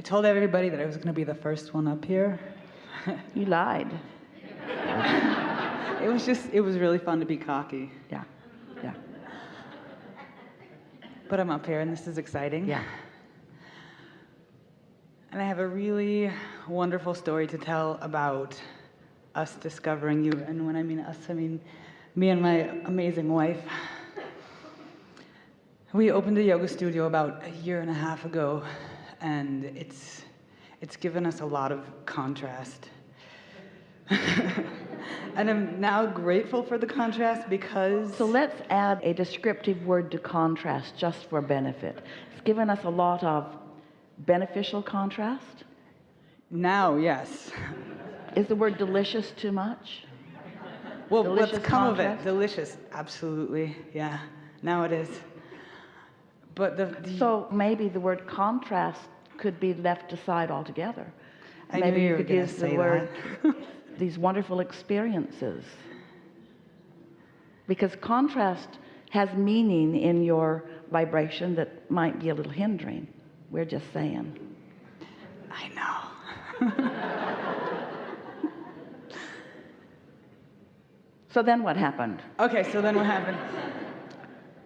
told everybody that I was going to be the first one up here. You lied. It was really fun to be cocky. Yeah, yeah, But I'm up here and this is exciting. yeah. And I have a really wonderful story to tell about us discovering you. And when I mean us, I mean me and my amazing wife. We opened a yoga studio about a year and a half ago, and it's given us a lot of contrast. And I'm now grateful for the contrast because... So let's add a descriptive word to contrast just for benefit. It's given us a lot of beneficial contrast. Now, yes. Is the word delicious too much? Well, Delicious what's come of it? contrast? Delicious, absolutely, yeah. Now it is. But So maybe the word contrast could be left aside altogether. I Maybe knew you you were could gonna use the say word that. these wonderful experiences. Because contrast has meaning in your vibration that might be a little hindering. We're just saying. I know. So then what happened? Okay, so then what happened?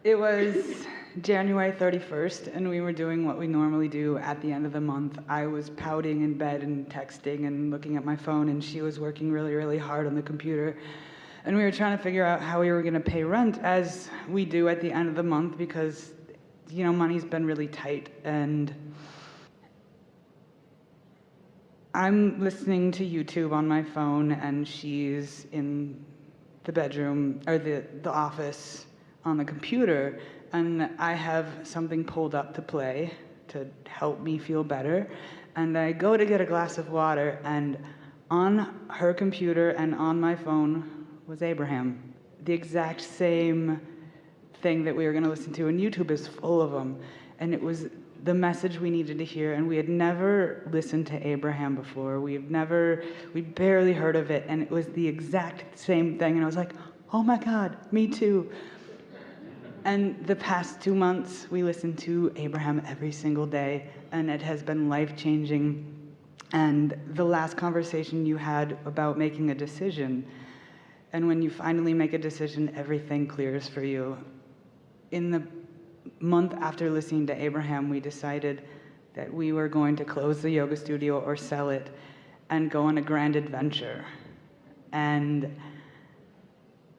It was January 31st, and we were doing what we normally do at the end of the month. I was pouting in bed and texting and looking at my phone, and she was working really, really hard on the computer. And we were trying to figure out how we were going to pay rent, as we do at the end of the month, because, you know, money's been really tight. And I'm listening to YouTube on my phone, and she's in the bedroom, or the office on the computer, and I have something pulled up to play to help me feel better. And I go to get a glass of water, and on her computer and on my phone was Abraham. The exact same thing that we were going to listen to, and YouTube is full of them. And it was the message we needed to hear, and we had never listened to Abraham before. We barely heard of it, and it was the exact same thing. And I was like, oh my God, me too. And the past 2 months, we listened to Abraham every single day, and it has been life-changing. And the last conversation you had about making a decision, and when you finally make a decision, everything clears for you. In the month after listening to Abraham, we decided that we were going to close the yoga studio or sell it and go on a grand adventure. And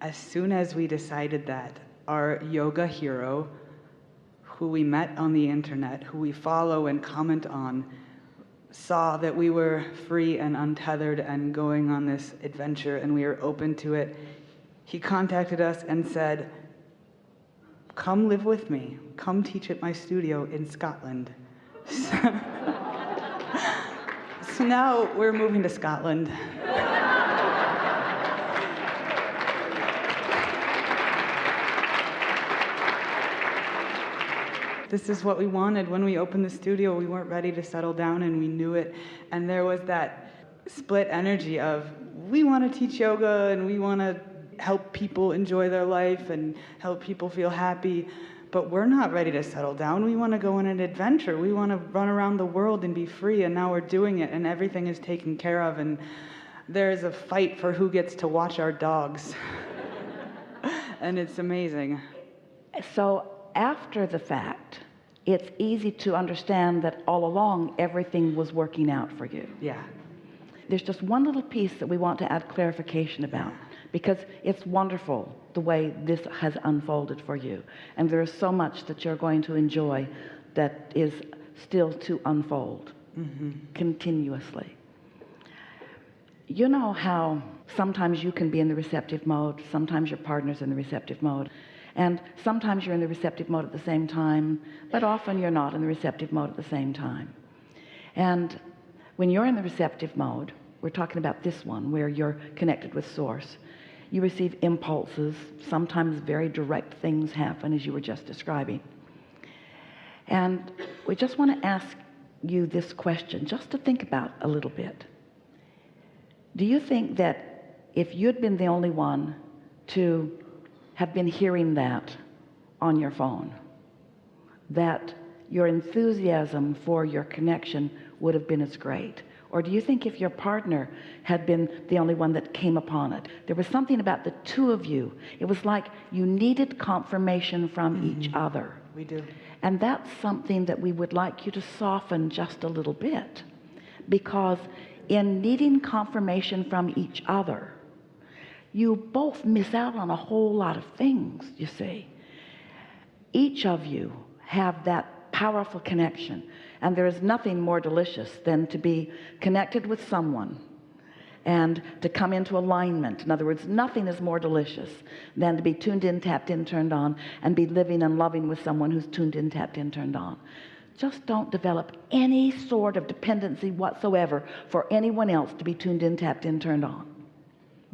as soon as we decided that, our yoga hero, who we met on the internet, who we follow and comment on, saw that we were free and untethered and going on this adventure, and we were open to it. He contacted us and said, come live with me. Come teach at my studio in Scotland. So now we're moving to Scotland. This is what we wanted. When we opened the studio, we weren't ready to settle down, and we knew it. And there was that split energy of, we want to teach yoga, and we want to help people enjoy their life and help people feel happy, but we're not ready to settle down. We want to go on an adventure. We want to run around the world and be free, and now we're doing it, and everything is taken care of, and there's a fight for who gets to watch our dogs. And it's amazing. So after the fact, it's easy to understand that all along everything was working out for you. Yeah. There's just one little piece that we want to add clarification about, because it's wonderful the way this has unfolded for you. And there is so much that you're going to enjoy that is still to unfold continuously. You know how sometimes you can be in the receptive mode, sometimes your partner's in the receptive mode, and sometimes you're in the receptive mode at the same time, but often you're not in the receptive mode at the same time. And when you're in the receptive mode, we're talking about this one where you're connected with Source. You receive impulses, sometimes very direct things happen, as you were just describing. And we just want to ask you this question, just to think about a little bit. Do you think that if you'd been the only one to have been hearing that on your phone, that your enthusiasm for your connection would have been as great? Or do you think if your partner had been the only one that came upon it, there was something about the two of you, it was like you needed confirmation from each other? We do. And that's something that we would like you to soften just a little bit, because in needing confirmation from each other, you both miss out on a whole lot of things, you see. Each of you have that powerful connection, and there is nothing more delicious than to be connected with someone and to come into alignment. In other words, nothing is more delicious than to be tuned in, tapped in, turned on, and be living and loving with someone who's tuned in, tapped in, turned on. Just don't develop any sort of dependency whatsoever for anyone else to be tuned in, tapped in, turned on.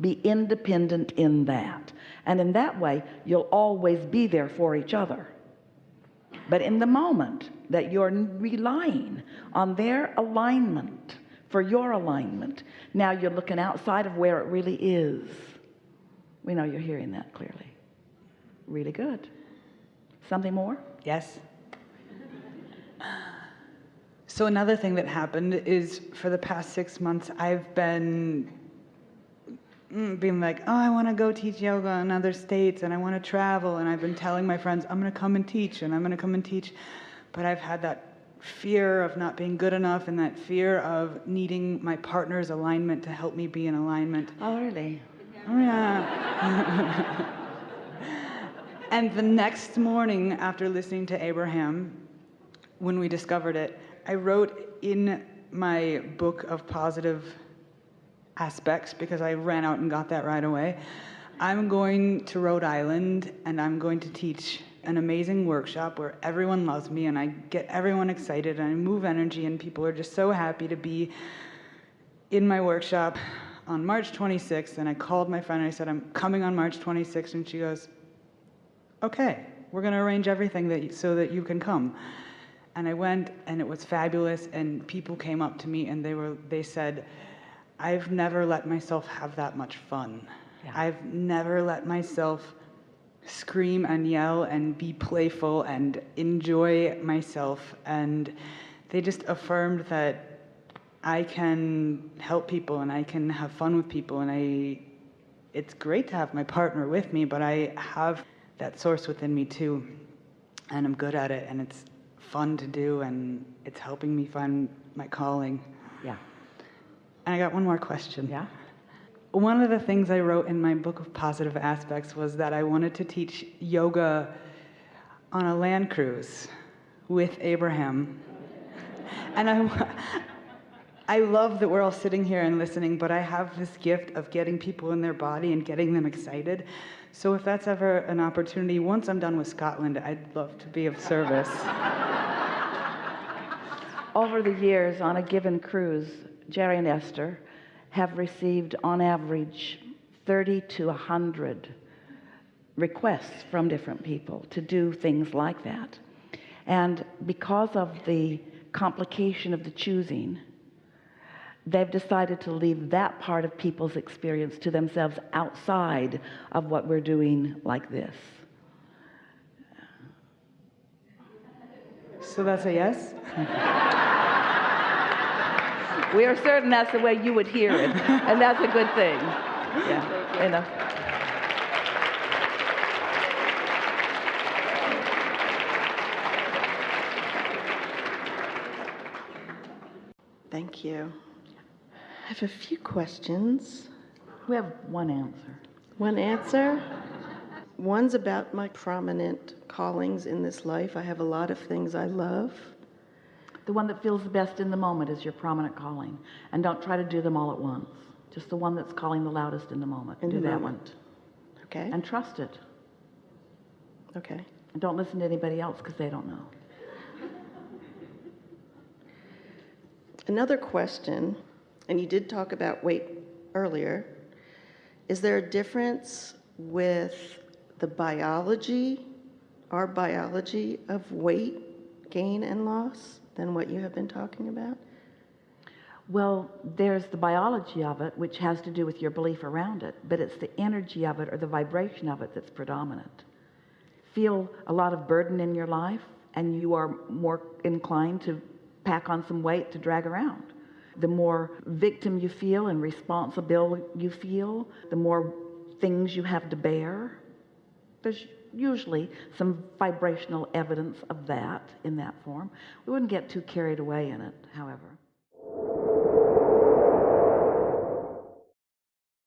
Be independent in that. And in that way, you'll always be there for each other. But in the moment that you're relying on their alignment for your alignment, now you're looking outside of where it really is. We know you're hearing that clearly. Really good. Something more? Yes. So another thing that happened is for the past 6 months, I've been being like, oh, I want to go teach yoga in other states and I want to travel. And I've been telling my friends, I'm going to come and teach and I'm going to come and teach. But I've had that fear of not being good enough and that fear of needing my partner's alignment to help me be in alignment. Oh, really? Oh, yeah. And the next morning after listening to Abraham, when we discovered it, I wrote in my book of positive aspects, because I ran out and got that right away, I'm going to Rhode Island and I'm going to teach an amazing workshop where everyone loves me and I get everyone excited and I move energy and people are just so happy to be in my workshop on March 26th. And I called my friend and I said, I'm coming on March 26th. And she goes, okay, we're going to arrange everything so that you can come. And I went and it was fabulous, and people came up to me and they said, I've never let myself have that much fun. Yeah. I've never let myself scream and yell and be playful and enjoy myself. And they just affirmed that I can help people and I can have fun with people. And it's great to have my partner with me, but I have that source within me too. And I'm good at it, and it's fun to do, and it's helping me find my calling. Yeah. And I got one more question. Yeah? One of the things I wrote in my book of positive aspects was that I wanted to teach yoga on a land cruise with Abraham. And I love that we're all sitting here and listening, but I have this gift of getting people in their body and getting them excited. So if that's ever an opportunity, once I'm done with Scotland, I'd love to be of service. Over the years, on a given cruise, Jerry and Esther have received, on average, 30 to 100 requests from different people to do things like that. And because of the complication of the choosing, they've decided to leave that part of people's experience to themselves outside of what we're doing like this. So that's a yes? We are certain that's the way you would hear it, and that's a good thing. Yeah, you know. Thank you. I have a few questions. We have one answer. One answer. One's about my prominent callings in this life. I have a lot of things I love. The one that feels the best in the moment is your prominent calling. And don't try to do them all at once. Just the one that's calling the loudest in the moment. In do the that moment. one. Okay. And trust it. Okay. And don't listen to anybody else because they don't know. Another question, and you did talk about weight earlier. Is there a difference with the biology, our biology of weight gain and loss than what you have been talking about? Well, there's the biology of it, which has to do with your belief around it, but it's the energy of it or the vibration of it that's predominant. Feel a lot of burden in your life, and you are more inclined to pack on some weight to drag around. The more victim you feel and responsible you feel, the more things you have to bear. There's usually some vibrational evidence of that in that form. We wouldn't get too carried away in it, however.